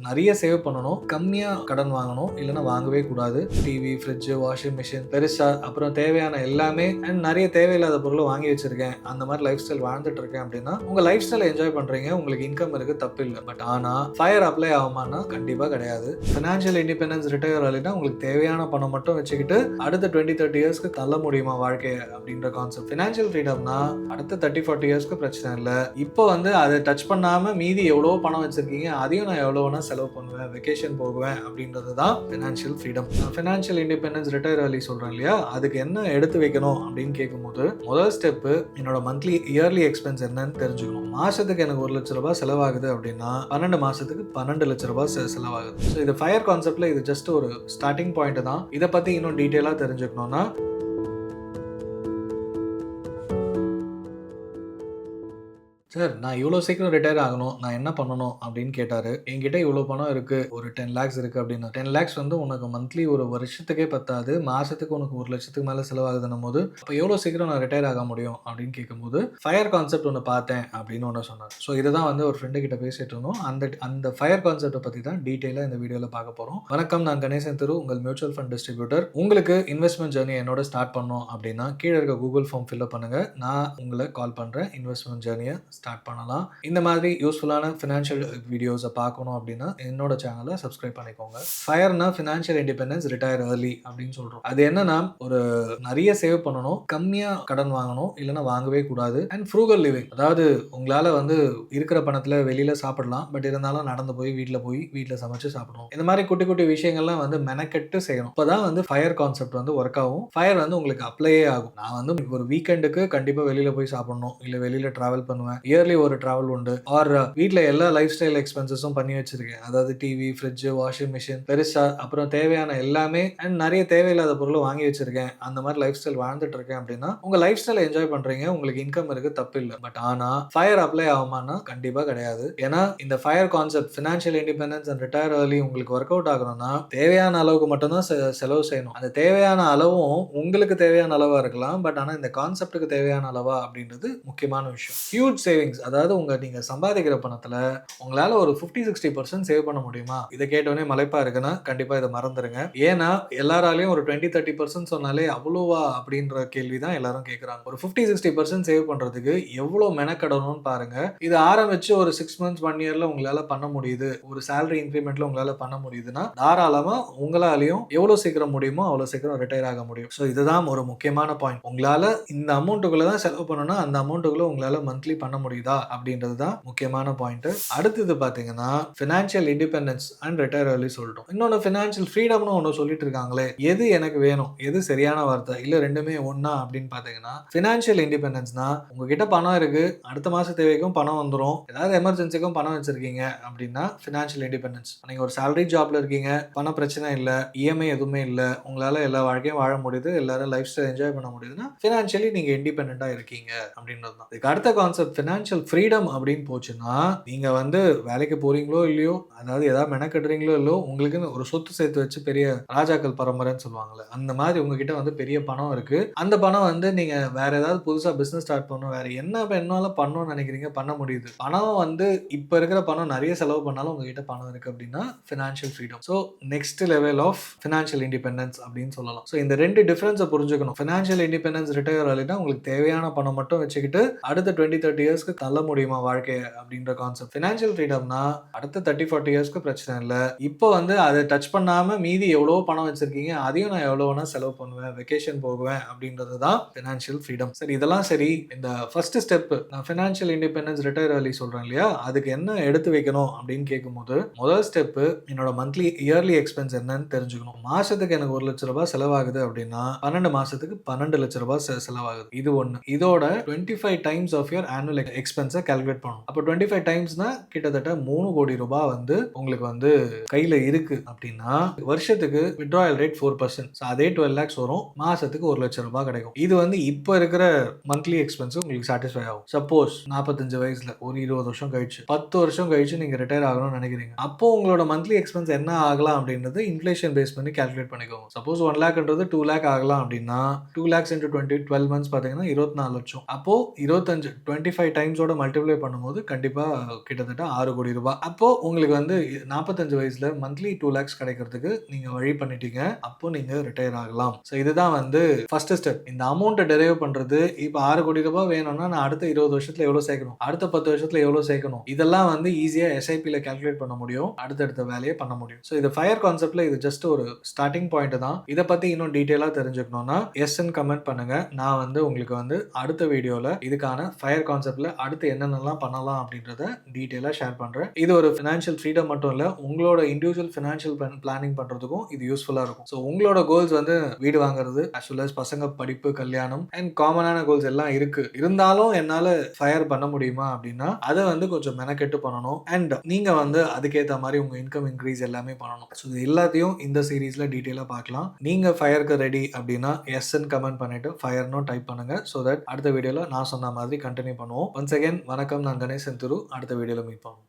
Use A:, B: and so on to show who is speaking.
A: நிறைய சேவ் பண்ணணும், கம்மியா கடன் வாங்கணும், இல்லைன்னா வாங்கவே கூடாது. டிவி, ஃப்ரிட்ஜ், வாஷிங் மிஷின் பெருசா, அப்புறம் தேவையான எல்லாமே அண்ட் நிறைய தேவையில்லாத பொருளை வாங்கி வச்சிருக்கேன், அந்த மாதிரி லைஃப் ஸ்டைல் வாழ்ந்துட்டு இருக்கேன் அப்படின்னா உங்க லைஃப் ஸ்டைலை என்ஜாய் பண்றீங்க, உங்களுக்கு இன்கம் இருக்கு, தப்பு இல்லை. பட் ஆனா ஃபயர் அப்ளை ஆகுமானா கண்டிப்பா கிடையாது. ஃபினான்ஷியல் இண்டிபெண்டன்ஸ் ரிட்டையர் ஆலினா உங்களுக்கு தேவையான பணம் மட்டும் வச்சுக்கிட்டு அடுத்த 20-30 இயர்ஸ்க்கு தள்ள முடியுமா வாழ்க்கையை அப்படின்ற கான்செப்ட். ஃபினான்ஷியல் ஃப்ரீடம்னா அடுத்த 30-40 இயர்ஸ்க்கு பிரச்சனை இல்லை. இப்போ அதை டச் பண்ணாம மீதி எவ்வளோ பணம் வச்சிருக்கீங்க, அதையும் நான் எவ்வளோ வேணா செலவு பண்ணுவேன், வெக்கேஷன் போகுவேன் அப்படின்றது தான் financial freedom. Financial independence retire ஆலி சொல்றேன் இல்லையா, அதுக்கு என்ன எடுத்து வைக்கணும் அப்படின்னு கேட்கும்போது முதல் ஸ்டெப் என்னோட மந்த்லி இயர்லி எக்ஸ்பென்ஸ் என்னன்னு தெரிஞ்சுக்கணும். மாசத்துக்கு எனக்கு 1 லட்ச ரூபாய் செலவாகுது அப்படின்னா 12 மாசத்துக்கு 12 லட்ச ரூபாய் செலவாகுது. ஸோ இது ஃபயர் கான்செப்ட்ல இது ஜஸ்ட் ஒரு ஸ்டார்டிங் பாயிண்ட் தான். இதை பத்தி இன்னும் டீட்டெயிலா தெரிஞ்சுக்கணும்னா சார் நான் இவ்வளோ சீக்கிரம் ரிட்டையர் ஆகணும், நான் என்ன பண்ணணும் அப்படின்னு கேட்டாரு. என்கிட்ட இவ்வளோ பணம் இருக்கு, ஒரு 10 lakhs இருக்கு அப்படின்னா 10 lakhs உனக்கு மந்த்லி ஒரு வருஷத்துக்கே பத்தாது, மாசத்துக்கு உனக்கு 1 லட்சத்துக்கு மேலே செலவாகுதுன்னும் போது அப்போ எவ்வளோ சீக்கிரம் நான் ரிட்டையர் ஆக முடியும் அப்படின்னு கேட்கும்போது ஃபயர் கான்செப்ட் ஒன்று பார்த்தேன் அப்படின்னு ஒன்று சொன்னார். ஸோ இதுதான் ஒரு ஃப்ரெண்டு கிட்ட பேசிட்டு இருந்தோம். அந்த ஃபயர் கான்செப்டை பற்றி தான் டீட்டெயிலாக இந்த வீடியோவில் பார்க்க போகிறோம். வணக்கம், நான் கணேசன் திரு, உங்கள் மியூச்சுவல் ஃபண்ட் டிஸ்ட்ரிபியூட்டர். உங்களுக்கு இன்வெஸ்ட்மெண்ட் ஜேர்னி என்னோட ஸ்டார்ட் பண்ணோம் அப்படின்னா கீழே இருக்க கூகுள் ஃபார்ம் ஃபில்அப் பண்ணுங்க, நான் உங்களை கால் பண்ணுறேன், இன்வெஸ்ட்மெண்ட் ஜேர்னியை ஸ்டார்ட் பண்ணலாம். இந்த மாதிரி யூஸ்ஃபுல்லான ஃபினான்ஷியல் வீடியோஸை பார்க்கணும் அப்படின்னா என்னோட சேனலை சப்ஸ்கிரைப் பண்ணிக்கோங்க. ஃபயர்னா ஃபினான்ஷியல் இண்டிபெண்டன்ஸ் ரிட்டையர் ஏர்லி அப்படின்னு சொல்றோம். அது என்னன்னா ஒரு நிறைய சேவ் பண்ணணும், கம்மியா கடன் வாங்கணும், இல்லைன்னா வாங்கவே கூடாது. அண்ட் ஃப்ரூகல் லிவிங், அதாவது உங்களால இருக்கிற பணத்துல வெளியில சாப்பிடலாம், பட் இருந்தாலும் நடந்து போய் வீட்டில் சமைச்சு சாப்பிடணும். இந்த மாதிரி குட்டி குட்டி விஷயங்கள்லாம் மெனக்கெட்டு செய்யணும். அப்பதான் ஃபயர் கான்செப்ட் ஒர்க் ஆகும். ஃபயர் உங்களுக்கு அப்ளையே ஆகும். நான் ஒரு வீக்கெண்டுக்கு கண்டிப்பா வெளியில போய் சாப்பிடணும், இல்ல வெளியில டிராவல் பண்ணுவேன், இயர்லி ஒரு டிராவல் உண்டு, ஆர் வீட்டில் எல்லா லைஃப் ஸ்டைல் எக்ஸ்பென்சஸும் பண்ணி வச்சிருக்கேன், அதாவது டிவி, ஃப்ரிட்ஜ், வாஷிங் மிஷின் பெருசா, அப்புறம் தேவையான எல்லாமே அண்ட் நிறைய தேவையில்லாத பொருளை வாங்கி வச்சிருக்கேன், அந்த மாதிரி லைஃப் ஸ்டைல் வாழ்ந்துட்டு இருக்கேன் அப்படின்னா உங்க லைஃப் ஸ்டைலை என்ஜாய் பண்றீங்க, உங்களுக்கு இன்கம் இருக்கு, தப்பு இல்லை. பட் ஆனா ஃபயர் அப்ளை ஆகுமானா கண்டிப்பா கிடையாது. ஏன்னா இந்த fire concept financial independence and retire early உங்களுக்கு ஒர்க் அவுட் ஆகணும்னா தேவையான அளவுக்கு மட்டும்தான் செலவு செய்யணும். அந்த தேவையான அளவும் உங்களுக்கு தேவையான அளவா இருக்கலாம், பட் ஆனா இந்த கான்செப்டுக்கு தேவையான அளவா அப்படின்றது முக்கியமான விஷயம். ஹியூஜ் சேவிங்ஸ், அதாவது நீங்க சம்பாதிக்கிற பணத்துல உங்களால ஒரு 50-60% சேவ் பண்ண முடியுமா? இதை கேட்டோடனே மலைப்பா இருக்குன்னா கண்டிப்பா இதை மறந்துருங்க. ஏன்னா எல்லாராலையும் ஒரு 20-30% சொன்னாலே அவ்வளோவா அப்படின்ற கேள்விதான் எல்லாரும் கேட்கறாங்க. ஒரு 50-60% சேவ் பண்றதுக்கு எவ்வளவு மெனக்கடணும்னு பாருங்க. இது ஆரம்பிச்சு ஒரு 6 months 1 yearல உங்களால பண்ண முடியுது, ஒரு சேலரி இன்க்ரிமெண்ட்ல உங்களால பண்ண முடியுதுன்னா தாராளமா உங்களாலையும் எவ்வளவு சீக்கிரம் முடியுமோ அவ்வளவு சீக்கிரம் ரிட்டையர் ஆக முடியும். ஸோ இதுதான் ஒரு முக்கியமான பாயிண்ட். உங்களால இந்த அமௌண்ட்டுக்குள்ள தான் செலவு பண்ணணும்னா அந்த அமௌண்ட்டுக்குள்ள உங்களால மந்த்லி பண்ண முடியுதா அப்படின்றது தான் முக்கியமான பாயிண்ட். அடுத்தது பாத்தீங்கன்னா financial independence and retire early சொல்லிட்டோம். இன்னொன்று ஃபினான்ஷியல் ஃப்ரீடம்னு ஒன்று சொல்லிட்டு இருக்காங்களே, எது எனக்கு வேணும், எது சரியான வார்த்தை, இல்ல ரெண்டுமே ஒன்னா அப்படின்னு பாத்தீங்கன்னா ஃபினான்ஷியல் இண்டிபெண்டன்ஸ்னா உங்ககிட்ட பணம் இருக்கு, அடுத்த மாச தேவைக்கும் பணம் வந்துடும், ஏதாவது எமர்ஜென்சிக்கும் பணம் வச்சிருக்கீங்க அப்படின்னா ஃபினான்ஷியல் இண்டிபெண்டன்ஸ். நீங்க ஒரு சேலரி ஜாப்ல இருக்கீங்க, பண பிரச்சனை இல்ல, இஎம்ஐ எதுவுமே இல்ல, உங்களால எல்லா வாழ்க்கையும் வாழ முடியுது, எல்லாரும் லைஃப் ஸ்டைல் என்ஜாய் பண்ண முடியுதுன்னா ஃபினான்ஷியலி நீங்க இண்டிபெண்டா இருக்கீங்க அப்படின்றது தான். இதுக்கு அடுத்த கான்செப்ட் ஃபினான்ஷியல் ஃப்ரீடம் அப்படின்னு போச்சுன்னா நீங்க வேலைக்கு போறீங்களோ இல்லையோ, அதாவது ஏதாவது மெனக்கட்டுறீங்களோ இல்லையோ, உங்களுக்குன்னு ஒரு சொத்து சேர்த்து வச்சு பெரிய ராஜாக்கள் பரம்பரைன்னு சொல்லுவாங்கல்ல, அந்த மாதிரி உங்ககிட்ட பெரிய பணம் இருக்கு. அந்த பணம் நீங்க வேற ஏதாவது புதுசா பிசினஸ் ஸ்டார்ட் பண்ணணும், வேற என்னாலும் பண்ணணும்னு நினைக்கிறீங்க, பண்ண முடியுது. பணம் இப்ப இருக்கிற பணம் நிறைய செலவு பண்ணாலும் உங்ககிட்ட பணம் இருக்கு அப்படின்னா financial freedom. So next level of financial independence அப்படின்னு சொல்லலாம். ஸோ இந்த ரெண்டு டிஃபரன்ஸை புரிஞ்சுக்கணும். ஃபினான்ஷியல் இண்டிபெண்டன்ஸ் ரிட்டையர் ஆலினா உங்களுக்கு தேவையான பணம் மட்டும் வச்சுக்கிட்டு அடுத்த 20-30 இயர்ஸ்க்கு தள்ள முடியுமா வாழ்க்கையை அப்படின்ற கான்செப்ட். ஃபினான்ஷியல் ஃப்ரீடம்னா அடுத்த 30-40 இயர்ஸ்க்கு பிரச்சனை இல்லை. இப்போ அதை டச் பண்ணாம மீதி எவ்வளோ பணம் வச்சிருக்கீங்க, அதையும் நான் எவ்வளோ வேணா செலவு பண்ணுவேன், வெக்கேஷன் போகுவேன் அப்படின்றது தான் ஃபினான்ஷியல் ஃப்ரீடம். சரி, இதெல்லாம் சரி. இந்த ஃபர்ஸ்ட் ஸ்டெப் நான் ஃபினான்ஷியல் இண்டிபெண்டன்ஸ் ரிட்டையர் ஏர்லி சொல்றேன் இல்லையா, அதுக்கு என்ன எடுத்து வைக்கணும் அப்படின்னு கேட்கும்போது முதல் ஸ்டெப் என்னோட மந்த்லி இயர்லி எக்ஸ்பென்ஸ் என்னன்னு தெரிஞ்சுக்கணும். மாசத்துக்கு எனக்கு 1 லட்ச ரூபாய் செலவாகுது அப்படின்னா 12 மாசத்துக்கு 12 லட்ச ரூபாய் செலவாகுது. இது ஒண்ணு. இதோட 25 times ஆஃப் யுவர் ஆனுவல் எக்ஸ்பென்ஸை கால்குலேட் பண்ணணும். அப்போ 25 டைம்ஸ்னா கிட்டத்தட்ட 3 கோடி ரூபாய் உங்களுக்கு கையில இருக்கு அப்படின்னா வருஷத்துக்கு வித்ட்ராயல் ரேட் 4%. அதே 12 lakhs வரும், மாசத்துக்கு 1 லட்சம் ரூபாய் கிடைக்கும். இது இப்ப இருக்கிற மந்த்லி எக்ஸ்பென்ஸ் உங்களுக்கு சாட்டிஸ்ஃபை ஆகும். சப்போஸ் 45 வயசுல ஒரு 20 வருஷம் கழிச்சு 10 வருஷம் கழிச்சு நீங்க ரிட்டையர் ஆகணும்னு நினைக்கிறீங்க, அப்போ உங்களோட மந்த்லி எக்ஸ்பென்ஸ் என்ன ஆகலாம் அப்படின்றது இன்ஃபிளேஷன் பேஸ் பண்ணி கால்குலேட் பண்ணிக்கோங்க. சப்போஸ் 1 lakhன்றது 2 lakh ஆகலாம் அப்படின்னா 2 lakhs into 12 months பாத்தீங்கன்னா 24 லட்சம். அப்போ 25 டைம்ஸோட மல்டிப்ளை பண்ணும்போது கண்டிப்பா கிட்டத்தட்ட 6 கோடி ரூபாய். அப்போ உங்களுக்கு வந்து 45 வயசுல மந்த்லி 2 லேக்ஸ் கிடைக்கிறதுக்கு நீங்க வழி பண்ணிட்டீங்க. அப்போ நீங்க ரிட்டயர் ஆகலாம். ஸோ இதுதான் வந்து ஃபர்ஸ்ட் ஸ்டெப். இந்த அமௌண்ட்ட டெரைவ் பண்றது, இப்ப 6 கோடி ரூபாய் வேணும்னா நான் அடுத்த 20 வருஷத்துல எவ்வளவு சேர்க்கணும்? அடுத்த 10 வருஷத்துல எவ்வளவு சேர்க்கணும்? இதெல்லாம் வந்து ஈஸியா எஸ்ஐபில கால்குலேட் பண்ண முடியும். அடுத்தடுத்த வேலைய பண்ண முடியும். ஸோ இது ஃபயர் கான்செப்ட்ல இது ஜஸ்ட் ஒரு ஸ்டார்ட்டிங் பாயிண்ட் தான். இத பத்தி இன்னும் டீடைலா தெரிஞ்சுக்கணும்னா எஸ்ன்னு கமெண்ட் பண்ணுங்க. நான் வந்து உங்களுக்கு வந்து அடுத்த வீடியோல இதுக்கான ஃபயர் கான்செப்ட்ல அடுத்து என்னென்னலாம் பண்ணலாம் அப்படின்றத டீடைலா ஷேர் பண்றேன். இது ஒரு ஃபினான்ஷியல் ஃப்ரீடம் மட்டும் இல்ல, உங்களோட இண்டிவிஜுவல் ஃபினான்ஷியல் பிளானிங் பண்றதுக்கும் இது யூஸ்ஃபுல்லா இருக்கும். ஸோ உங்களோட கோல்ஸ் வந்து வீடு வாங்குறது, as well as பசங்க படிப்பு, கல்யாணம் அண்ட் காமனான கோல்ஸ் எல்லாம் இருக்கு. இருந்தாலும் என்னால ஃபயர் பண்ண முடியுமா அப்படின்னா, அத வந்து கொஞ்சம் மெனக்கெட்டு பண்ணணும். அண்ட் நீங்க வந்து அதுக்கேத்த மாதிரி உங்க இன்கம் இன்க்ரீஸ் எல்லாமே பண்ணணும். ஸோ இது எல்லாத்தையும் இந்த சீரீஸ்ல டீடைலா பார்க்கலாம். நீங்க ஃபயருக்கு ரெடி அப்படின்னா எஸ்ன்னு கமெண்ட் பண்ணிட்டு ஃபயர்னு டைப் பண்ணுங்க. ஸோ தட் அடுத்த வீடியோல நான் சொன்ன மாதிரி கண்டினியூ பண்ணுவோம். ஒன்ஸ் அகைன் வணக்கம். நான் கணேசன் திரு. அடுத்த வீடியோல மீட் பண்ணுவோம்.